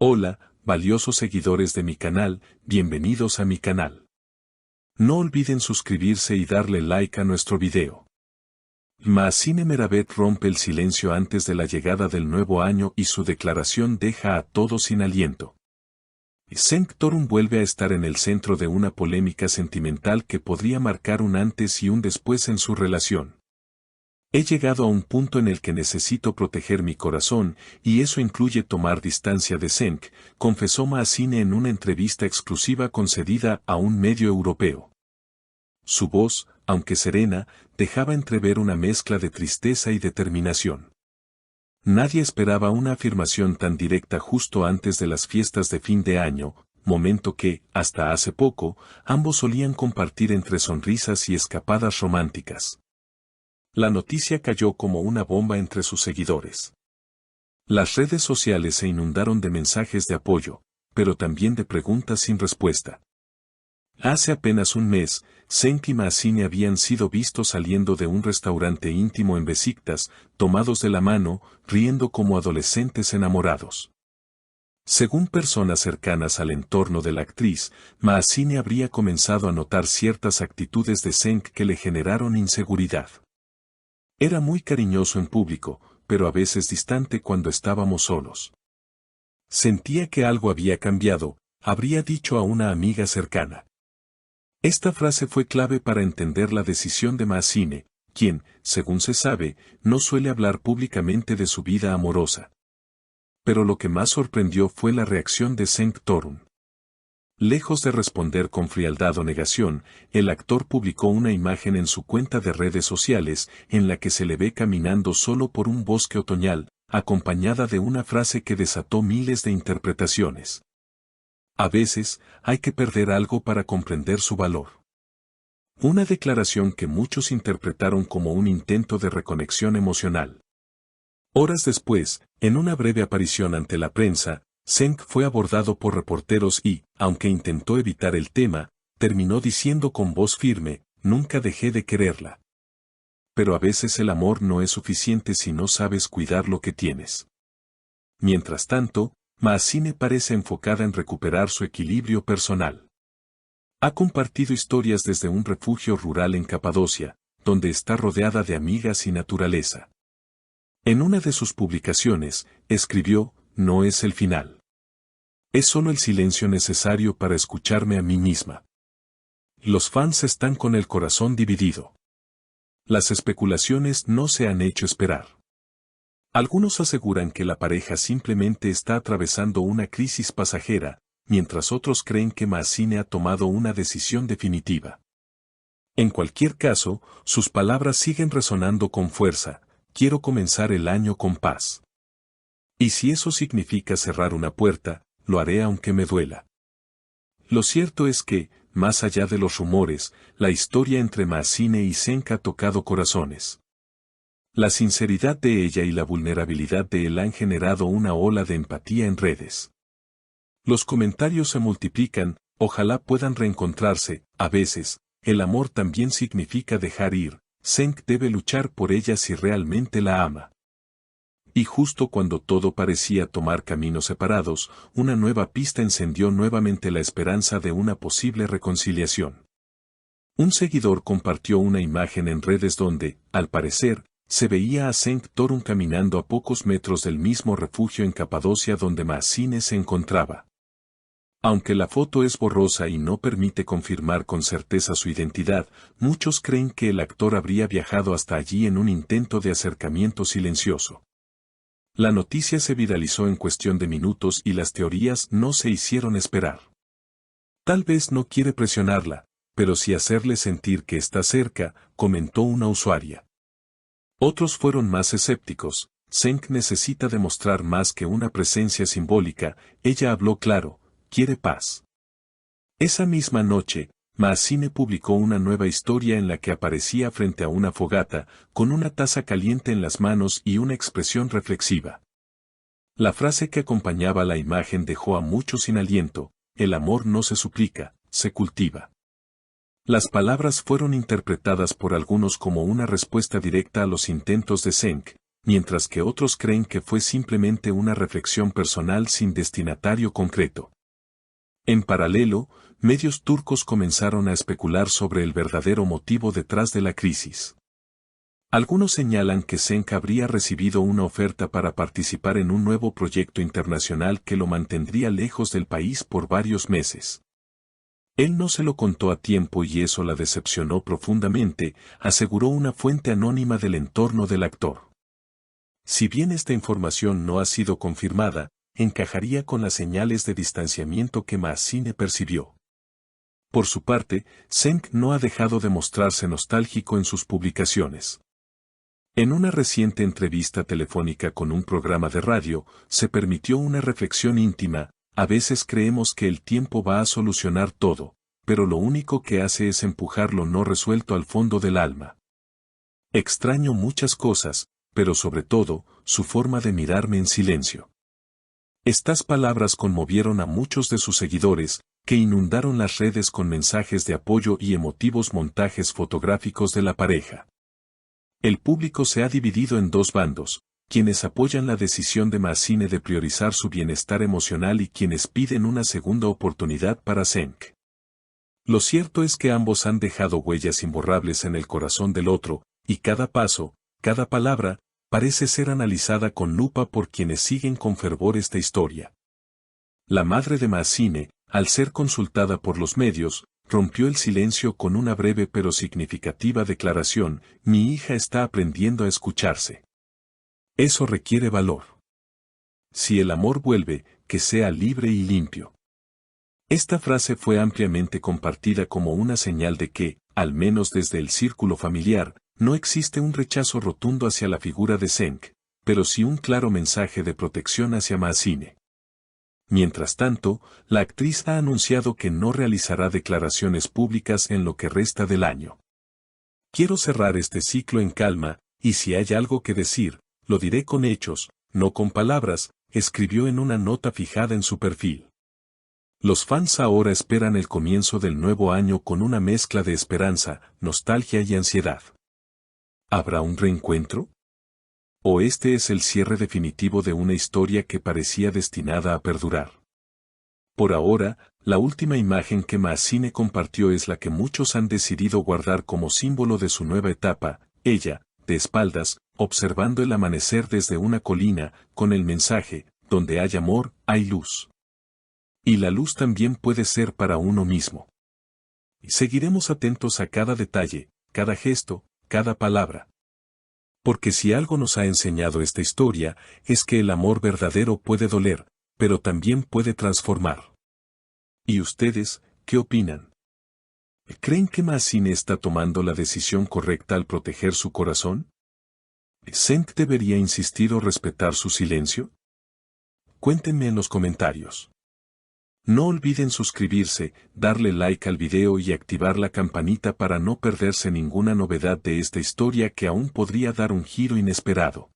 Hola, valiosos seguidores de mi canal, bienvenidos a mi canal. No olviden suscribirse y darle like a nuestro video. Mahsine Meravet rompe el silencio antes de la llegada del nuevo año y su declaración deja a todos sin aliento. Cenk Torun vuelve a estar en el centro de una polémica sentimental que podría marcar un antes y un después en su relación. He llegado a un punto en el que necesito proteger mi corazón, y eso incluye tomar distancia de Cenk, confesó Mahsine en una entrevista exclusiva concedida a un medio europeo. Su voz, aunque serena, dejaba entrever una mezcla de tristeza y determinación. Nadie esperaba una afirmación tan directa justo antes de las fiestas de fin de año, momento que, hasta hace poco, ambos solían compartir entre sonrisas y escapadas románticas. La noticia cayó como una bomba entre sus seguidores. Las redes sociales se inundaron de mensajes de apoyo, pero también de preguntas sin respuesta. Hace apenas un mes, Cenk y Mahsine habían sido vistos saliendo de un restaurante íntimo en Besiktas, tomados de la mano, riendo como adolescentes enamorados. Según personas cercanas al entorno de la actriz, Mahsine habría comenzado a notar ciertas actitudes de Cenk que le generaron inseguridad. Era muy cariñoso en público, pero a veces distante cuando estábamos solos. Sentía que algo había cambiado, habría dicho a una amiga cercana. Esta frase fue clave para entender la decisión de Mahsine, quien, según se sabe, no suele hablar públicamente de su vida amorosa. Pero lo que más sorprendió fue la reacción de Cenk Torun. Lejos de responder con frialdad o negación, el actor publicó una imagen en su cuenta de redes sociales en la que se le ve caminando solo por un bosque otoñal, acompañada de una frase que desató miles de interpretaciones. A veces, hay que perder algo para comprender su valor. Una declaración que muchos interpretaron como un intento de reconexión emocional. Horas después, en una breve aparición ante la prensa, Cenk fue abordado por reporteros y, aunque intentó evitar el tema, terminó diciendo con voz firme, «Nunca dejé de quererla». Pero a veces el amor no es suficiente si no sabes cuidar lo que tienes. Mientras tanto, Mahsine parece enfocada en recuperar su equilibrio personal. Ha compartido historias desde un refugio rural en Capadocia, donde está rodeada de amigas y naturaleza. En una de sus publicaciones, escribió, «No es el final. Es solo el silencio necesario para escucharme a mí misma». Los fans están con el corazón dividido. Las especulaciones no se han hecho esperar. Algunos aseguran que la pareja simplemente está atravesando una crisis pasajera, mientras otros creen que Mahsine ha tomado una decisión definitiva. En cualquier caso, sus palabras siguen resonando con fuerza, «Quiero comenzar el año con paz. Y si eso significa cerrar una puerta, lo haré aunque me duela». Lo cierto es que, más allá de los rumores, la historia entre Mahsine y Cenk ha tocado corazones. La sinceridad de ella y la vulnerabilidad de él han generado una ola de empatía en redes. Los comentarios se multiplican, ojalá puedan reencontrarse, a veces, el amor también significa dejar ir, Cenk debe luchar por ella si realmente la ama. Y justo cuando todo parecía tomar caminos separados, una nueva pista encendió nuevamente la esperanza de una posible reconciliación. Un seguidor compartió una imagen en redes donde, al parecer, se veía a Cenk Torun caminando a pocos metros del mismo refugio en Capadocia donde Mahsine se encontraba. Aunque la foto es borrosa y no permite confirmar con certeza su identidad, muchos creen que el actor habría viajado hasta allí en un intento de acercamiento silencioso. La noticia se viralizó en cuestión de minutos y las teorías no se hicieron esperar. Tal vez no quiere presionarla, pero sí hacerle sentir que está cerca, comentó una usuaria. Otros fueron más escépticos, Cenk necesita demostrar más que una presencia simbólica, ella habló claro, quiere paz. Esa misma noche, Mahsine publicó una nueva historia en la que aparecía frente a una fogata, con una taza caliente en las manos y una expresión reflexiva. La frase que acompañaba la imagen dejó a muchos sin aliento, el amor no se suplica, se cultiva. Las palabras fueron interpretadas por algunos como una respuesta directa a los intentos de Cenk, mientras que otros creen que fue simplemente una reflexión personal sin destinatario concreto. En paralelo, medios turcos comenzaron a especular sobre el verdadero motivo detrás de la crisis. Algunos señalan que Cenk habría recibido una oferta para participar en un nuevo proyecto internacional que lo mantendría lejos del país por varios meses. Él no se lo contó a tiempo y eso la decepcionó profundamente, aseguró una fuente anónima del entorno del actor. Si bien esta información no ha sido confirmada, encajaría con las señales de distanciamiento que Maazine percibió. Por su parte, Cenk no ha dejado de mostrarse nostálgico en sus publicaciones. En una reciente entrevista telefónica con un programa de radio, se permitió una reflexión íntima: a veces creemos que el tiempo va a solucionar todo, pero lo único que hace es empujar lo no resuelto al fondo del alma. Extraño muchas cosas, pero sobre todo, su forma de mirarme en silencio. Estas palabras conmovieron a muchos de sus seguidores, que inundaron las redes con mensajes de apoyo y emotivos montajes fotográficos de la pareja. El público se ha dividido en dos bandos, quienes apoyan la decisión de Maazine de priorizar su bienestar emocional y quienes piden una segunda oportunidad para Cenk. Lo cierto es que ambos han dejado huellas imborrables en el corazón del otro, y cada paso, cada palabra, parece ser analizada con lupa por quienes siguen con fervor esta historia. La madre de Maazine, al ser consultada por los medios, rompió el silencio con una breve pero significativa declaración: mi hija está aprendiendo a escucharse. Eso requiere valor. Si el amor vuelve, que sea libre y limpio. Esta frase fue ampliamente compartida como una señal de que, al menos desde el círculo familiar, no existe un rechazo rotundo hacia la figura de Cenk, pero sí un claro mensaje de protección hacia Maazine. Mientras tanto, la actriz ha anunciado que no realizará declaraciones públicas en lo que resta del año. Quiero cerrar este ciclo en calma, y si hay algo que decir, lo diré con hechos, no con palabras, escribió en una nota fijada en su perfil. Los fans ahora esperan el comienzo del nuevo año con una mezcla de esperanza, nostalgia y ansiedad. ¿Habrá un reencuentro? ¿O este es el cierre definitivo de una historia que parecía destinada a perdurar? Por ahora, la última imagen que Maazine compartió es la que muchos han decidido guardar como símbolo de su nueva etapa: ella, de espaldas, observando el amanecer desde una colina, con el mensaje: donde hay amor, hay luz. Y la luz también puede ser para uno mismo. Seguiremos atentos a cada detalle, cada gesto, cada palabra. Porque si algo nos ha enseñado esta historia, es que el amor verdadero puede doler, pero también puede transformar. ¿Y ustedes, qué opinan? ¿Creen que Maazine está tomando la decisión correcta al proteger su corazón? ¿Cenk debería insistir o respetar su silencio? Cuéntenme en los comentarios. No olviden suscribirse, darle like al video y activar la campanita para no perderse ninguna novedad de esta historia que aún podría dar un giro inesperado.